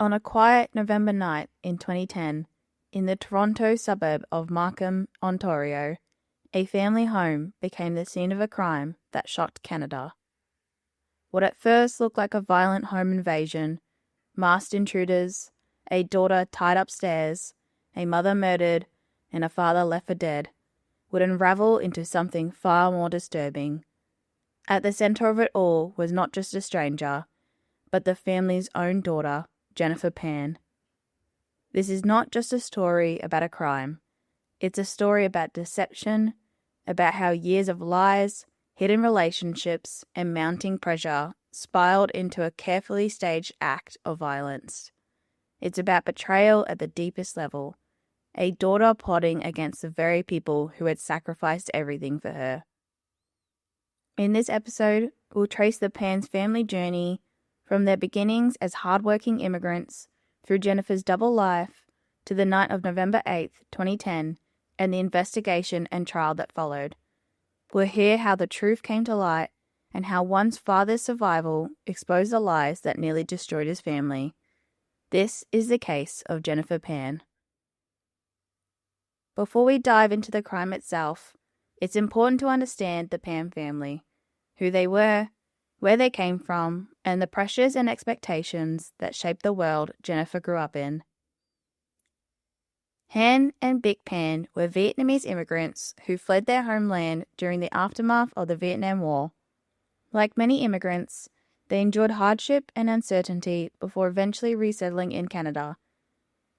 On a quiet November night in 2010, in the Toronto suburb of Markham, Ontario, a family home became the scene of a crime that shocked Canada. What at first looked like a violent home invasion, masked intruders, a daughter tied upstairs, a mother murdered, and a father left for dead, would unravel into something far more disturbing. At the centre of it all was not just a stranger, but the family's own daughter, Jennifer Pan. This is not just a story about a crime. It's a story about deception, about how years of lies, hidden relationships, and mounting pressure spiraled into a carefully staged act of violence. It's about betrayal at the deepest level, a daughter plotting against the very people who had sacrificed everything for her. In this episode, we'll trace the Pan's family journey from their beginnings as hardworking immigrants through Jennifer's double life to the night of November 8th, 2010, and the investigation and trial that followed. We'll hear how the truth came to light and how one's father's survival exposed the lies that nearly destroyed his family. This is the case of Jennifer Pan. Before we dive into the crime itself, it's important to understand the Pan family, who they were, where they came from, and the pressures and expectations that shaped the world Jennifer grew up in. Han and Bich Pan were Vietnamese immigrants who fled their homeland during the aftermath of the Vietnam War. Like many immigrants, they endured hardship and uncertainty before eventually resettling in Canada.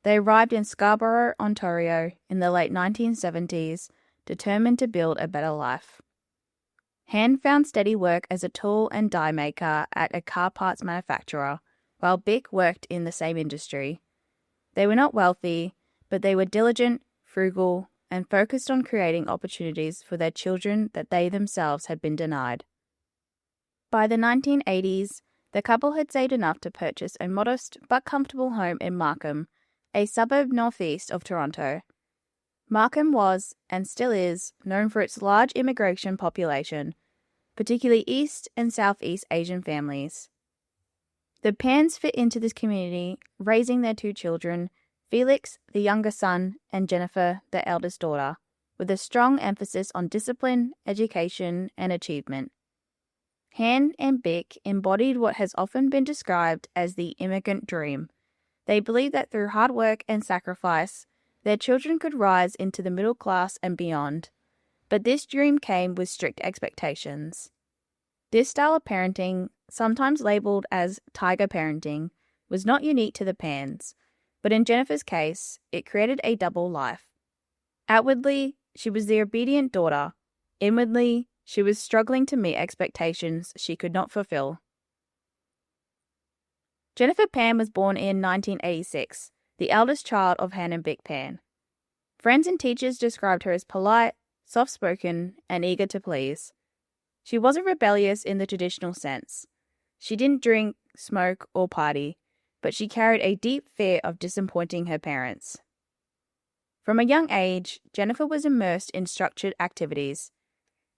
They arrived in Scarborough, Ontario in the late 1970s, determined to build a better life. Han found steady work as a tool and die maker at a car parts manufacturer, while Bich worked in the same industry. They were not wealthy, but they were diligent, frugal, and focused on creating opportunities for their children that they themselves had been denied. By the 1980s, the couple had saved enough to purchase a modest but comfortable home in Markham, a suburb northeast of Toronto. Markham was, and still is, known for its large immigration population, particularly East and Southeast Asian families. The Pans fit into this community, raising their two children, Felix, the younger son, and Jennifer, the eldest daughter, with a strong emphasis on discipline, education, and achievement. Han and Bich embodied what has often been described as the immigrant dream. They believed that through hard work and sacrifice, their children could rise into the middle class and beyond. But this dream came with strict expectations. This style of parenting, sometimes labeled as tiger parenting, was not unique to the Pans, but in Jennifer's case, it created a double life. Outwardly, she was the obedient daughter. Inwardly, she was struggling to meet expectations she could not fulfill. Jennifer Pan was born in 1986, the eldest child of Han and Bich Pan. Friends and teachers described her as polite, soft-spoken, and eager to please. She wasn't rebellious in the traditional sense. She didn't drink, smoke, or party, but she carried a deep fear of disappointing her parents. From a young age, Jennifer was immersed in structured activities: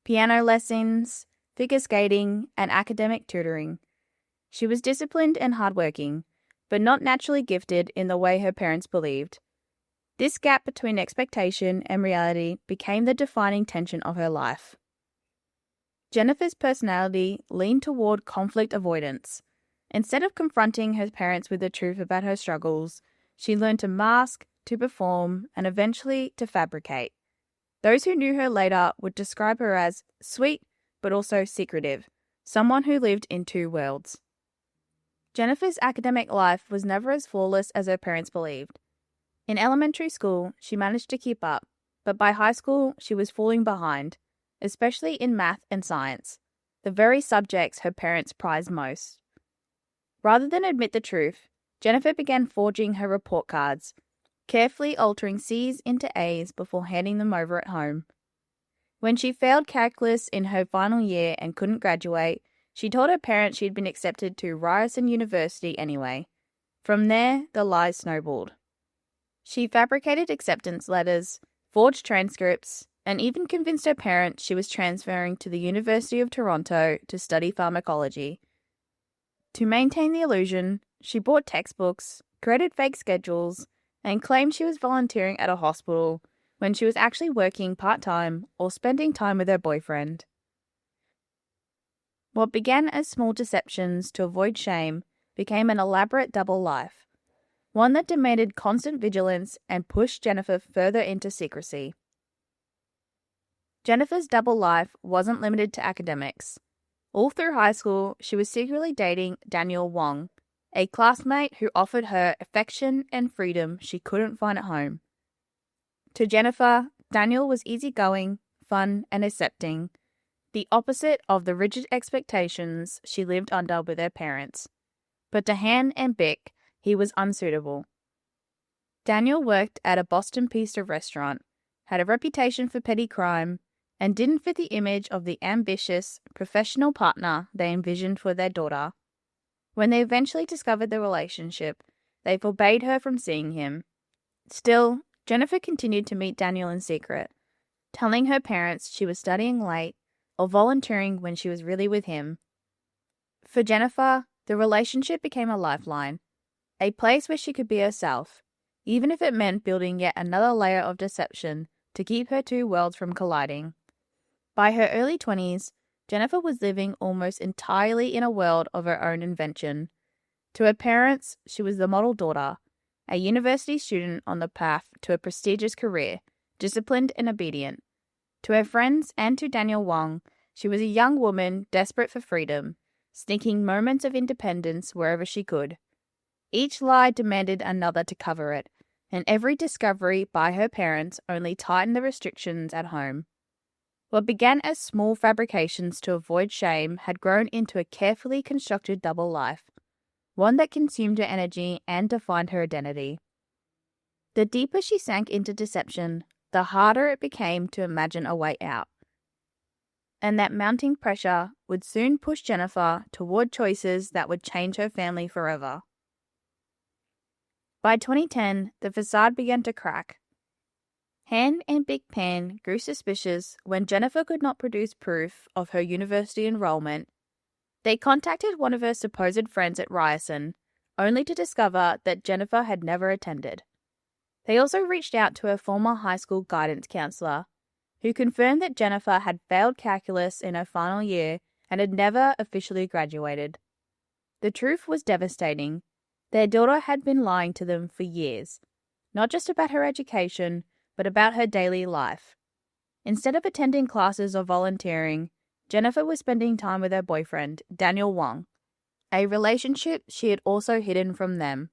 piano lessons, figure skating, and academic tutoring. She was disciplined and hardworking, but not naturally gifted in the way her parents believed. This gap between expectation and reality became the defining tension of her life. Jennifer's personality leaned toward conflict avoidance. Instead of confronting her parents with the truth about her struggles, she learned to mask, to perform, and eventually to fabricate. Those who knew her later would describe her as sweet, but also secretive, someone who lived in two worlds. Jennifer's academic life was never as flawless as her parents believed. In elementary school, she managed to keep up, but by high school, she was falling behind, especially in math and science, the very subjects her parents prized most. Rather than admit the truth, Jennifer began forging her report cards, carefully altering C's into A's before handing them over at home. When she failed calculus in her final year and couldn't graduate, she told her parents she'd been accepted to Ryerson University anyway. From there, the lies snowballed. She fabricated acceptance letters, forged transcripts, and even convinced her parents she was transferring to the University of Toronto to study pharmacology. To maintain the illusion, she bought textbooks, created fake schedules, and claimed she was volunteering at a hospital when she was actually working part-time or spending time with her boyfriend. What began as small deceptions to avoid shame became an elaborate double life, one that demanded constant vigilance and pushed Jennifer further into secrecy. Jennifer's double life wasn't limited to academics. All through high school, she was secretly dating Daniel Wong, a classmate who offered her affection and freedom she couldn't find at home. To Jennifer, Daniel was easygoing, fun, and accepting, the opposite of the rigid expectations she lived under with her parents. But to Han and Bick, he was unsuitable. Daniel worked at a Boston pizza restaurant, had a reputation for petty crime, and didn't fit the image of the ambitious, professional partner they envisioned for their daughter. When they eventually discovered the relationship, they forbade her from seeing him. Still, Jennifer continued to meet Daniel in secret, telling her parents she was studying late or volunteering when she was really with him. For Jennifer, the relationship became a lifeline, a place where she could be herself, even if it meant building yet another layer of deception to keep her two worlds from colliding. By her early 20s, Jennifer was living almost entirely in a world of her own invention. To her parents, she was the model daughter, a university student on the path to a prestigious career, disciplined and obedient. To her friends and to Daniel Wong, she was a young woman desperate for freedom, sneaking moments of independence wherever she could. Each lie demanded another to cover it, and every discovery by her parents only tightened the restrictions at home. What began as small fabrications to avoid shame had grown into a carefully constructed double life, one that consumed her energy and defined her identity. The deeper she sank into deception, the harder it became to imagine a way out. And that mounting pressure would soon push Jennifer toward choices that would change her family forever. By 2010, the facade began to crack. Han and Big Pan grew suspicious when Jennifer could not produce proof of her university enrollment. They contacted one of her supposed friends at Ryerson, only to discover that Jennifer had never attended. They also reached out to her former high school guidance counselor, who confirmed that Jennifer had failed calculus in her final year and had never officially graduated. The truth was devastating. Their daughter had been lying to them for years, not just about her education, but about her daily life. Instead of attending classes or volunteering, Jennifer was spending time with her boyfriend, Daniel Wong, a relationship she had also hidden from them.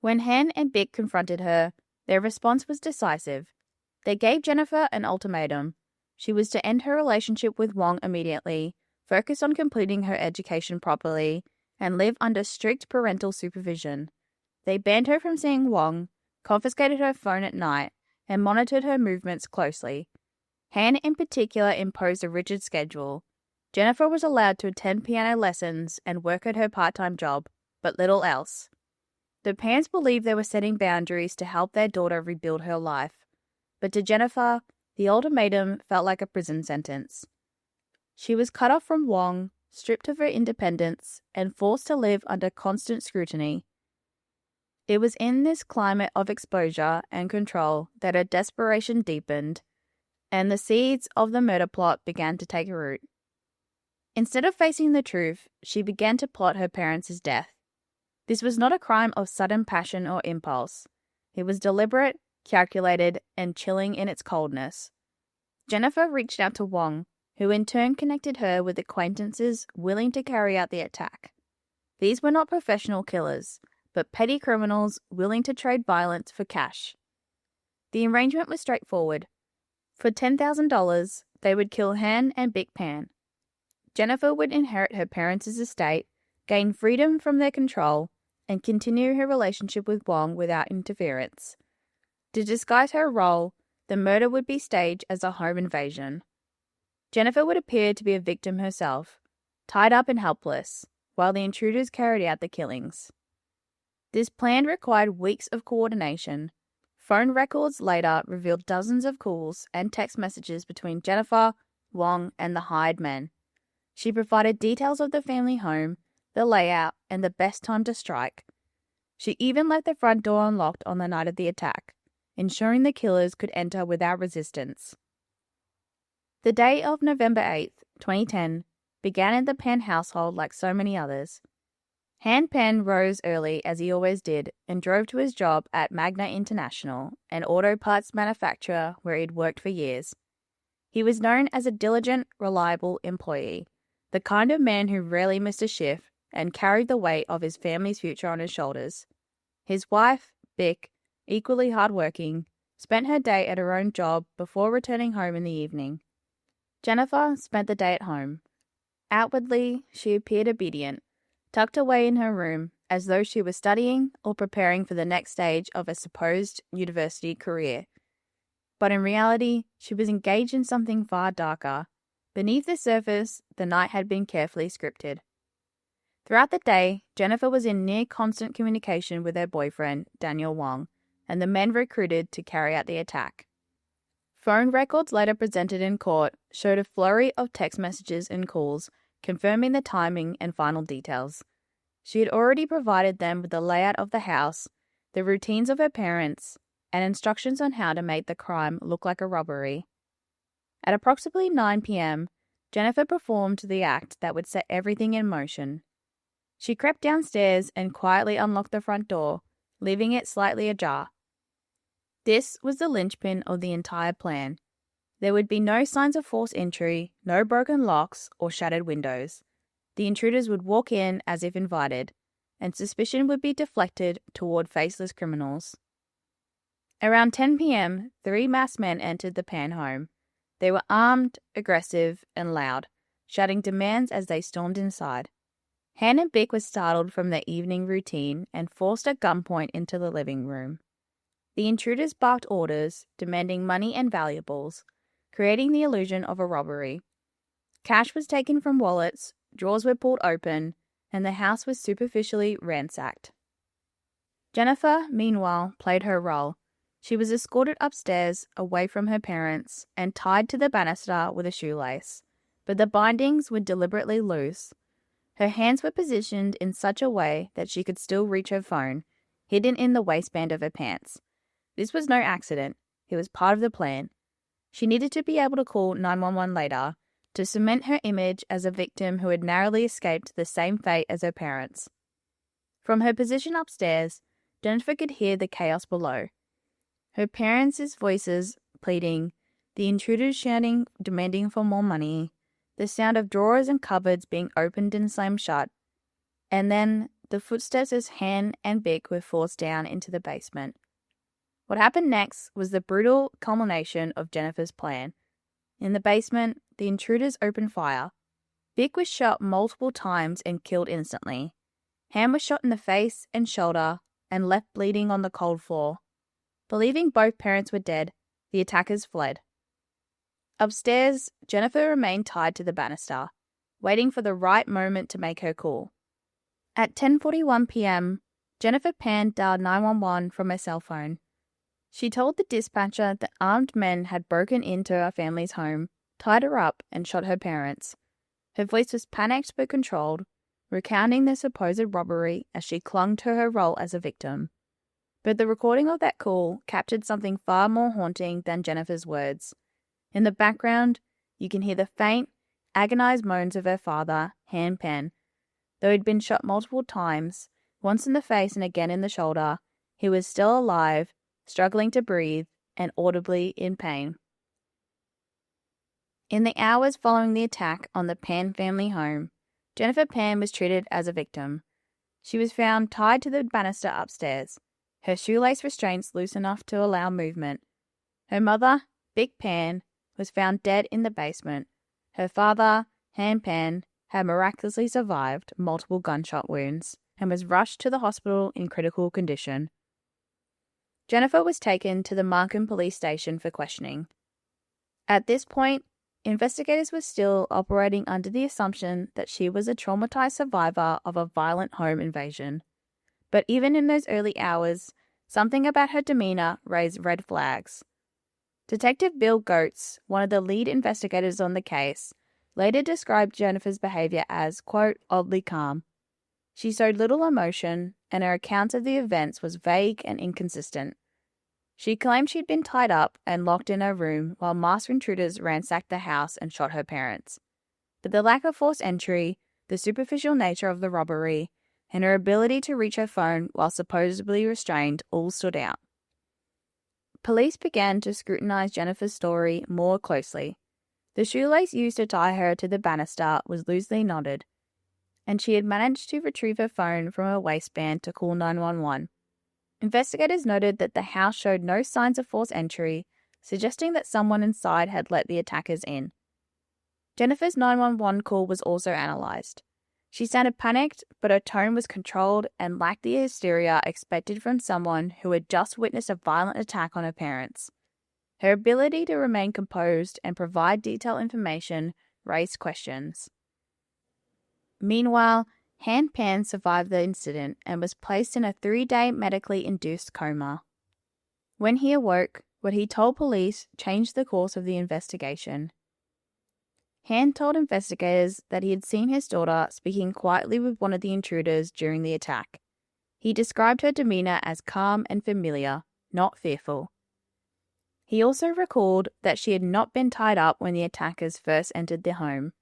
When Han and Bick confronted her, their response was decisive. They gave Jennifer an ultimatum. She was to end her relationship with Wong immediately, focus on completing her education properly, and live under strict parental supervision. They banned her from seeing Wong, confiscated her phone at night, and monitored her movements closely. Han in particular imposed a rigid schedule. Jennifer was allowed to attend piano lessons and work at her part-time job, but little else. The parents believed they were setting boundaries to help their daughter rebuild her life. But to Jennifer, the ultimatum felt like a prison sentence. She was cut off from Wong, stripped of her independence, and forced to live under constant scrutiny. It was in this climate of exposure and control that her desperation deepened, and the seeds of the murder plot began to take root. Instead of facing the truth, she began to plot her parents' death. This was not a crime of sudden passion or impulse. It was deliberate, calculated, and chilling in its coldness. Jennifer reached out to Wong, who in turn connected her with acquaintances willing to carry out the attack. These were not professional killers, but petty criminals willing to trade violence for cash. The arrangement was straightforward. For $10,000, they would kill Han and Big Pan. Jennifer would inherit her parents' estate, gain freedom from their control, and continue her relationship with Wong without interference. To disguise her role, the murder would be staged as a home invasion. Jennifer would appear to be a victim herself, tied up and helpless, while the intruders carried out the killings. This plan required weeks of coordination. Phone records later revealed dozens of calls and text messages between Jennifer, Wong, and the hired men. She provided details of the family home, the layout, and the best time to strike. She even left the front door unlocked on the night of the attack, ensuring the killers could enter without resistance. The day of November 8th, 2010, began in the Penn household like so many others. Han Penn rose early, as he always did, and drove to his job at Magna International, an auto parts manufacturer where he'd worked for years. He was known as a diligent, reliable employee, the kind of man who rarely missed a shift and carried the weight of his family's future on his shoulders. His wife, Bich, equally hardworking, spent her day at her own job before returning home in the evening. Jennifer spent the day at home. Outwardly, she appeared obedient, tucked away in her room as though she was studying or preparing for the next stage of a supposed university career. But in reality, she was engaged in something far darker. Beneath the surface, the night had been carefully scripted. Throughout the day, Jennifer was in near constant communication with her boyfriend, Daniel Wong, and the men recruited to carry out the attack. Phone records later presented in court showed a flurry of text messages and calls confirming the timing and final details. She had already provided them with the layout of the house, the routines of her parents, and instructions on how to make the crime look like a robbery. At approximately 9 p.m., Jennifer performed the act that would set everything in motion. She crept downstairs and quietly unlocked the front door, leaving it slightly ajar. This was the linchpin of the entire plan. There would be no signs of forced entry, no broken locks or shattered windows. The intruders would walk in as if invited, and suspicion would be deflected toward faceless criminals. Around 10 p.m., 3 masked men entered the Pan home. They were armed, aggressive, and loud, shouting demands as they stormed inside. Han and Bich were startled from their evening routine and forced at gunpoint into the living room. The intruders barked orders, demanding money and valuables, creating the illusion of a robbery. Cash was taken from wallets, drawers were pulled open, and the house was superficially ransacked. Jennifer, meanwhile, played her role. She was escorted upstairs, away from her parents, and tied to the banister with a shoelace, but the bindings were deliberately loose. Her hands were positioned in such a way that she could still reach her phone, hidden in the waistband of her pants. This was no accident. It was part of the plan. She needed to be able to call 911 later to cement her image as a victim who had narrowly escaped the same fate as her parents. From her position upstairs, Jennifer could hear the chaos below. Her parents' voices pleading, the intruders shouting, demanding for more money, the sound of drawers and cupboards being opened and slammed shut, and then the footsteps as Han and Bich were forced down into the basement. What happened next was the brutal culmination of Jennifer's plan. In the basement, the intruders opened fire. Bich was shot multiple times and killed instantly. Han was shot in the face and shoulder and left bleeding on the cold floor. Believing both parents were dead, the attackers fled. Upstairs, Jennifer remained tied to the banister, waiting for the right moment to make her call. At 10:41 p.m., Jennifer Pan dialed 911 from her cell phone. She told the dispatcher that armed men had broken into her family's home, tied her up, and shot her parents. Her voice was panicked but controlled, recounting the supposed robbery as she clung to her role as a victim. But the recording of that call captured something far more haunting than Jennifer's words. In the background, you can hear the faint, agonized moans of her father, Han Penn. Though he'd been shot multiple times, once in the face and again in the shoulder, he was still alive, struggling to breathe, and audibly in pain. In the hours following the attack on the Pan family home, Jennifer Pan was treated as a victim. She was found tied to the banister upstairs, her shoelace restraints loose enough to allow movement. Her mother, Bich Pan, was found dead in the basement. Her father, Han Pan, had miraculously survived multiple gunshot wounds and was rushed to the hospital in critical condition. Jennifer was taken to the Markham police station for questioning. At this point, investigators were still operating under the assumption that she was a traumatized survivor of a violent home invasion. But even in those early hours, something about her demeanor raised red flags. Detective Bill Goetz, one of the lead investigators on the case, later described Jennifer's behavior as, quote, oddly calm. She showed little emotion and her account of the events was vague and inconsistent. She claimed she'd been tied up and locked in her room while masked intruders ransacked the house and shot her parents. But the lack of forced entry, the superficial nature of the robbery, and her ability to reach her phone while supposedly restrained all stood out. Police began to scrutinize Jennifer's story more closely. The shoelace used to tie her to the banister was loosely knotted, and she had managed to retrieve her phone from her waistband to call 911. Investigators noted that the house showed no signs of forced entry, suggesting that someone inside had let the attackers in. Jennifer's 911 call was also analysed. She sounded panicked, but her tone was controlled and lacked the hysteria expected from someone who had just witnessed a violent attack on her parents. Her ability to remain composed and provide detailed information raised questions. Meanwhile, Han Pan survived the incident and was placed in a 3-day medically induced coma. When he awoke, what he told police changed the course of the investigation. Han told investigators that he had seen his daughter speaking quietly with one of the intruders during the attack. He described her demeanor as calm and familiar, not fearful. He also recalled that she had not been tied up when the attackers first entered the home.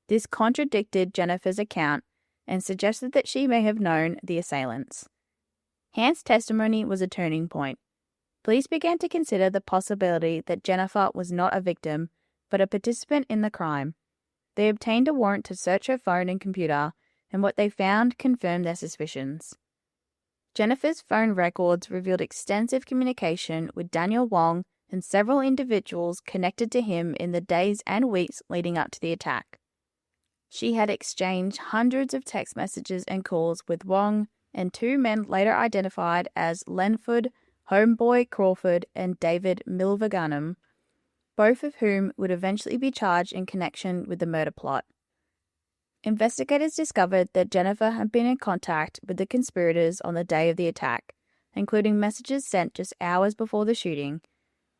This contradicted Jennifer's account and suggested that she may have known the assailants. Han's testimony was a turning point. Police began to consider the possibility that Jennifer was not a victim, but a participant in the crime. They obtained a warrant to search her phone and computer, and what they found confirmed their suspicions. Jennifer's phone records revealed extensive communication with Daniel Wong and several individuals connected to him in the days and weeks leading up to the attack. She had exchanged hundreds of text messages and calls with Wong and 2 men later identified as Lenford, Homeboy Crawford, and David Milvaganum, both of whom would eventually be charged in connection with the murder plot. Investigators discovered that Jennifer had been in contact with the conspirators on the day of the attack, including messages sent just hours before the shooting.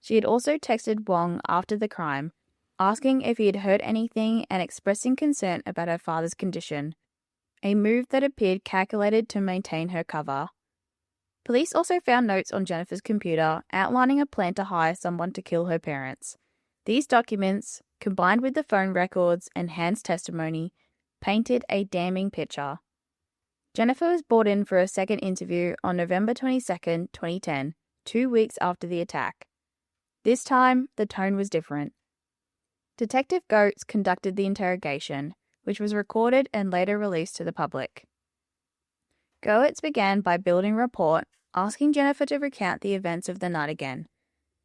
She had also texted Wong after the crime, asking if he had heard anything and expressing concern about her father's condition, a move that appeared calculated to maintain her cover. Police also found notes on Jennifer's computer outlining a plan to hire someone to kill her parents. These documents, combined with the phone records and Han's testimony, painted a damning picture. Jennifer was brought in for a second interview on November 22, 2010, 2 weeks after the attack. This time, the tone was different. Detective Goetz conducted the interrogation, which was recorded and later released to the public. Goetz began by building rapport, asking Jennifer to recount the events of the night again.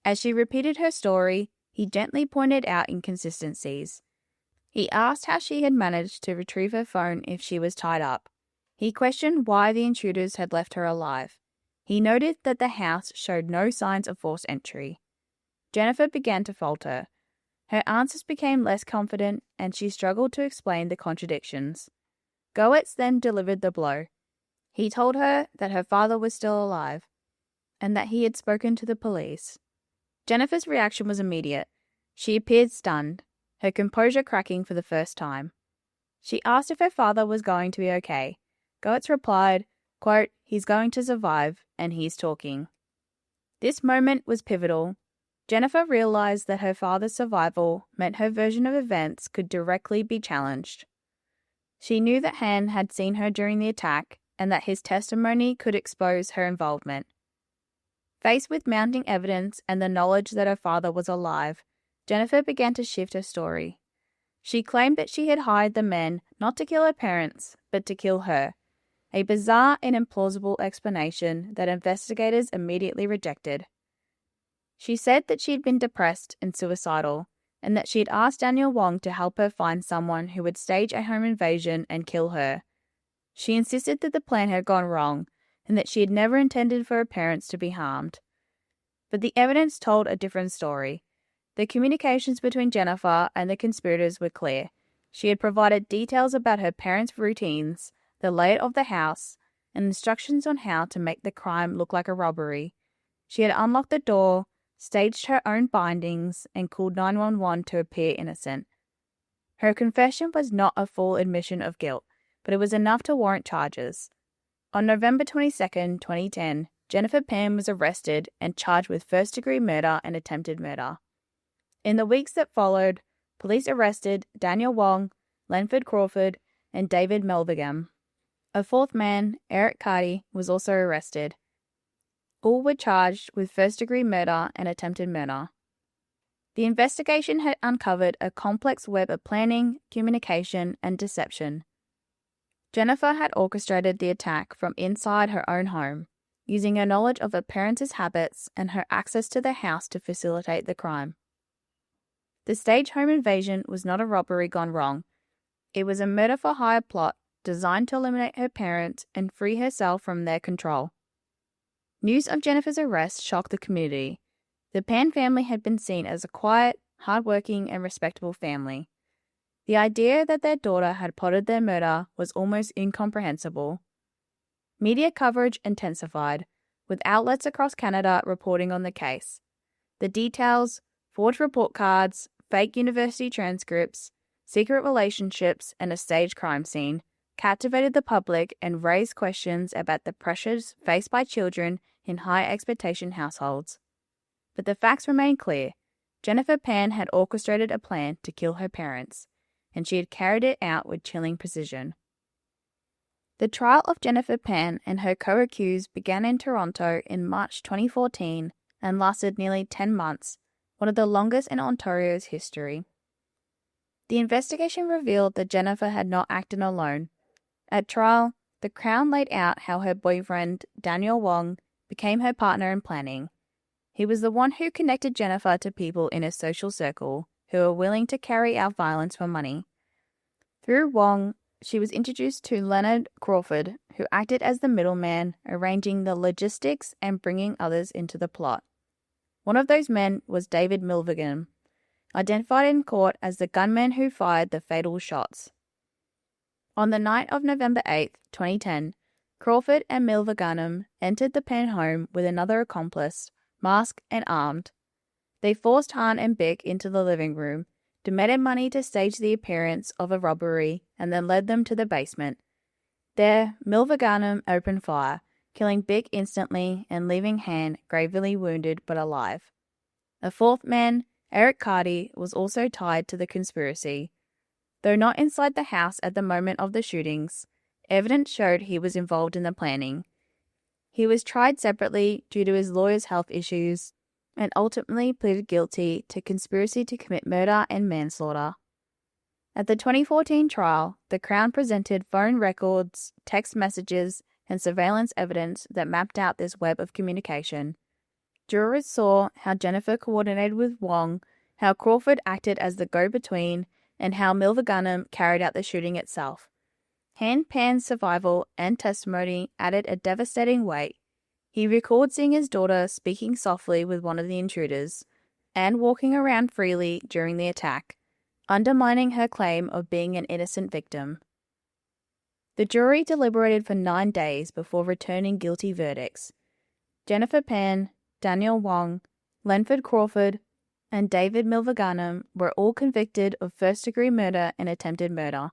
As she repeated her story, he gently pointed out inconsistencies. He asked how she had managed to retrieve her phone if she was tied up. He questioned why the intruders had left her alive. He noted that the house showed no signs of forced entry. Jennifer began to falter. Her answers became less confident, and she struggled to explain the contradictions. Goetz then delivered the blow. He told her that her father was still alive, and that he had spoken to the police. Jennifer's reaction was immediate. She appeared stunned, her composure cracking for the first time. She asked if her father was going to be okay. Goetz replied, quote, "He's going to survive, and he's talking." This moment was pivotal. Jennifer realized that her father's survival meant her version of events could directly be challenged. She knew that Han had seen her during the attack and that his testimony could expose her involvement. Faced with mounting evidence and the knowledge that her father was alive, Jennifer began to shift her story. She claimed that she had hired the men not to kill her parents, but to kill her, a bizarre and implausible explanation that investigators immediately rejected. She said that she had been depressed and suicidal, and that she had asked Daniel Wong to help her find someone who would stage a home invasion and kill her. She insisted that the plan had gone wrong, and that she had never intended for her parents to be harmed. But the evidence told a different story. The communications between Jennifer and the conspirators were clear. She had provided details about her parents' routines, the layout of the house, and instructions on how to make the crime look like a robbery. She had unlocked the door, staged her own bindings, and called 911 to appear innocent. Her confession was not a full admission of guilt, but it was enough to warrant charges. On November 22, 2010, Jennifer Pan was arrested and charged with first-degree murder and attempted murder. In the weeks that followed, police arrested Daniel Wong, Lenford Crawford, and David Melvigam. A fourth man, Eric Carty, was also arrested. All were charged with first-degree murder and attempted murder. The investigation had uncovered a complex web of planning, communication, and deception. Jennifer had orchestrated the attack from inside her own home, using her knowledge of her parents' habits and her access to the house to facilitate the crime. The staged home invasion was not a robbery gone wrong. It was a murder-for-hire plot designed to eliminate her parents and free herself from their control. News of Jennifer's arrest shocked the community. The Pan family had been seen as a quiet, hard-working, and respectable family. The idea that their daughter had plotted their murder was almost incomprehensible. Media coverage intensified, with outlets across Canada reporting on the case. The details, forged report cards, fake university transcripts, secret relationships, and a staged crime scene captivated the public and raised questions about the pressures faced by children in high-expectation households. But the facts remain clear. Jennifer Pan had orchestrated a plan to kill her parents, and she had carried it out with chilling precision. The trial of Jennifer Pan and her co-accused began in Toronto in March 2014 and lasted nearly 10 months, one of the longest in Ontario's history. The investigation revealed that Jennifer had not acted alone. At trial, the Crown laid out how her boyfriend, Daniel Wong, became her partner in planning. He was the one who connected Jennifer to people in her social circle who were willing to carry out violence for money. Through Wong, she was introduced to Leonard Crawford, who acted as the middleman, arranging the logistics and bringing others into the plot. One of those men was David Milvigan, identified in court as the gunman who fired the fatal shots. On the night of November 8, 2010, Crawford and Milvigan entered the Pan home with another accomplice, masked and armed. They forced Han and Bich into the living room, demanded money to stage the appearance of a robbery, and then led them to the basement. There, Milvigan opened fire, killing Bich instantly and leaving Han gravely wounded but alive. A fourth man, Eric Carty, was also tied to the conspiracy. Though not inside the house at the moment of the shootings, evidence showed he was involved in the planning. He was tried separately due to his lawyer's health issues and ultimately pleaded guilty to conspiracy to commit murder and manslaughter. At the 2014 trial, the Crown presented phone records, text messages, and surveillance evidence that mapped out this web of communication. Jurors saw how Jennifer coordinated with Wong, how Crawford acted as the go-between, and how Milvigan carried out the shooting itself. Han Pan's survival and testimony added a devastating weight. He recalled seeing his daughter speaking softly with one of the intruders and walking around freely during the attack, undermining her claim of being an innocent victim. The jury deliberated for 9 days before returning guilty verdicts. Jennifer Pan, Daniel Wong, Lenford Crawford, and David Milvigan were all convicted of first-degree murder and attempted murder.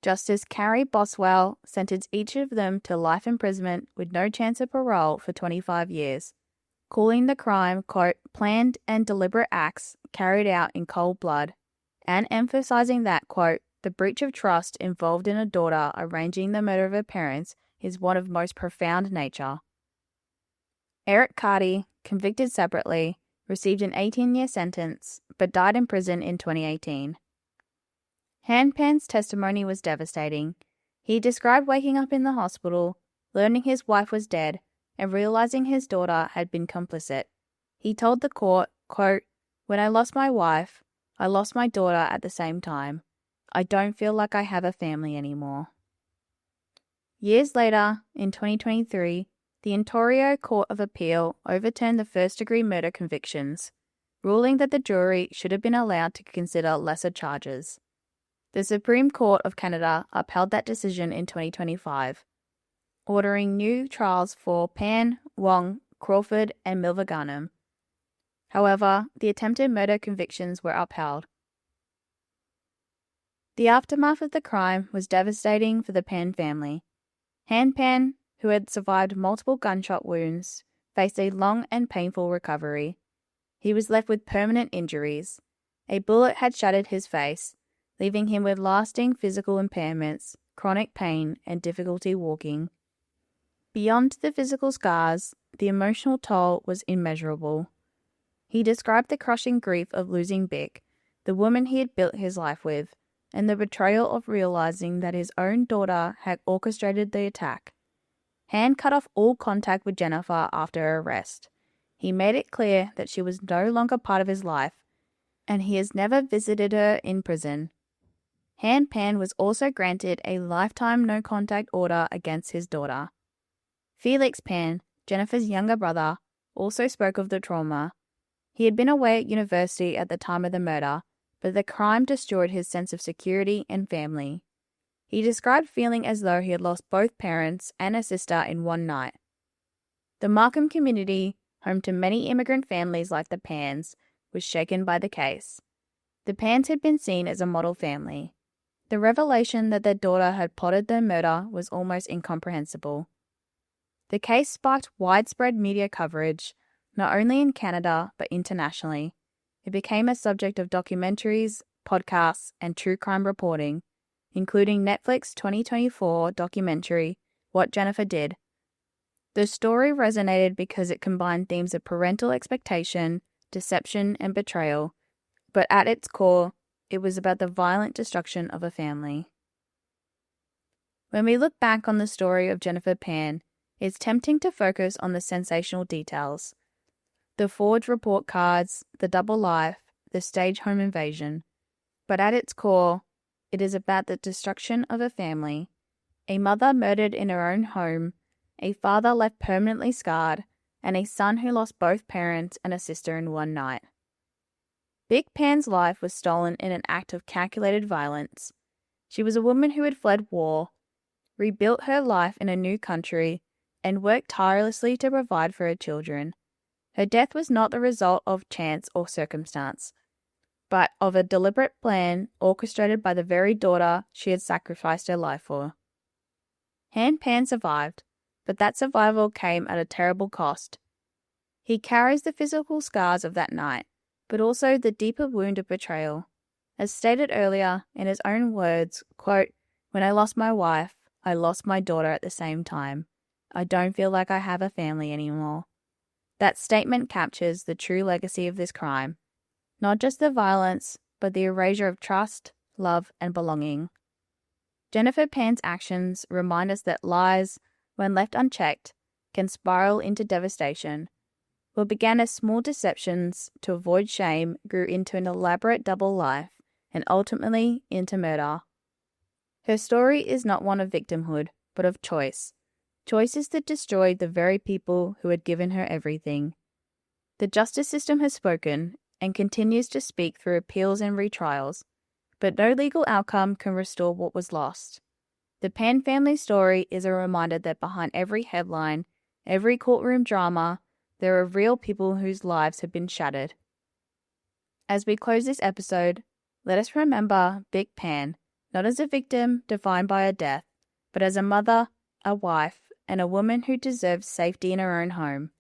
Justice Carrie Boswell sentenced each of them to life imprisonment with no chance of parole for 25 years, calling the crime, quote, planned and deliberate acts carried out in cold blood, and emphasizing that, quote, the breach of trust involved in a daughter arranging the murder of her parents is one of most profound nature. Eric Carty, convicted separately, received an 18-year sentence, but died in prison in 2018. Han Pan's testimony was devastating. He described waking up in the hospital, learning his wife was dead, and realizing his daughter had been complicit. He told the court, quote, when I lost my wife, I lost my daughter at the same time. I don't feel like I have a family anymore. Years later, in 2023, the Ontario Court of Appeal overturned the first-degree murder convictions, ruling that the jury should have been allowed to consider lesser charges. The Supreme Court of Canada upheld that decision in 2025, ordering new trials for Pan, Wong, Crawford, and Milvigan. However, the attempted murder convictions were upheld. The aftermath of the crime was devastating for the Pan family. Pan, who had survived multiple gunshot wounds, faced a long and painful recovery. He was left with permanent injuries. A bullet had shattered his face, leaving him with lasting physical impairments, chronic pain, and difficulty walking. Beyond the physical scars, the emotional toll was immeasurable. He described the crushing grief of losing Bich, the woman he had built his life with, and the betrayal of realizing that his own daughter had orchestrated the attack. Han cut off all contact with Jennifer after her arrest. He made it clear that she was no longer part of his life, and he has never visited her in prison. Han Pan was also granted a lifetime no-contact order against his daughter. Felix Pan, Jennifer's younger brother, also spoke of the trauma. He had been away at university at the time of the murder, but the crime destroyed his sense of security and family. He described feeling as though he had lost both parents and a sister in one night. The Markham community, home to many immigrant families like the Pans, was shaken by the case. The Pans had been seen as a model family. The revelation that their daughter had plotted their murder was almost incomprehensible. The case sparked widespread media coverage, not only in Canada but internationally. It became a subject of documentaries, podcasts, and true crime reporting, including Netflix's 2024 documentary, What Jennifer Did. The story resonated because it combined themes of parental expectation, deception, and betrayal, but at its core, it was about the violent destruction of a family. When we look back on the story of Jennifer Pan, it's tempting to focus on the sensational details. The forged report cards, the double life, the staged home invasion. But at its core, it is about the destruction of a family. A mother murdered in her own home, a father left permanently scarred, and a son who lost both parents and a sister in one night. Bich Pan's life was stolen in an act of calculated violence. She was a woman who had fled war, rebuilt her life in a new country, and worked tirelessly to provide for her children. Her death was not the result of chance or circumstance, but of a deliberate plan orchestrated by the very daughter she had sacrificed her life for. Han Pan survived, but that survival came at a terrible cost. He carries the physical scars of that night, but also the deeper wound of betrayal. As stated earlier, in his own words, quote, "When I lost my wife, I lost my daughter at the same time. I don't feel like I have a family anymore." That statement captures the true legacy of this crime. Not just the violence, but the erasure of trust, love, and belonging. Jennifer Pan's actions remind us that lies, when left unchecked, can spiral into devastation. What began as small deceptions to avoid shame grew into an elaborate double life, and ultimately into murder. Her story is not one of victimhood, but of choice. Choices that destroyed the very people who had given her everything. The justice system has spoken, and continues to speak through appeals and retrials, but no legal outcome can restore what was lost. The Pan family story is a reminder that behind every headline, every courtroom drama, there are real people whose lives have been shattered. As we close this episode, let us remember Bich Pan, not as a victim defined by her death, but as a mother, a wife, and a woman who deserves safety in her own home.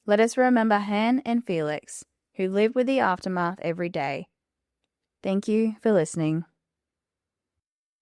Let us remember Han and Felix, who live with the aftermath every day. Thank you for listening.